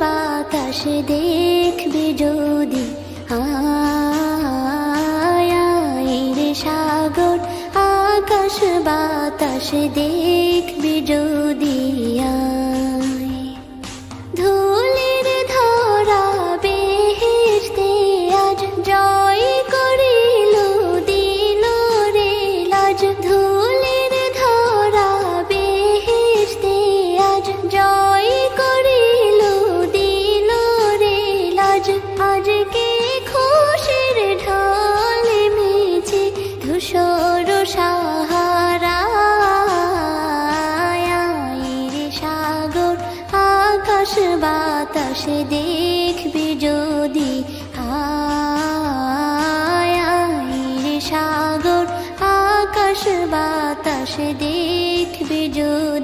বাতাস দেখবি যদি আয় রে সাগর আকাশ বাতাস দেখবি যদি আয় ধুলির ধরা বেহেশতে আজ জয় করিল দিল রে লাজ ধুলির ধরা বেহেশতে আজ জয় করিল দিল রে লাজ আজকে খুশির ঢল মেছে ধূসর সাহারা রে সাগর আকাশ বাতাস দেখবি যদি আয় রে সাগর আকাশ বাতাস দেখবি যদি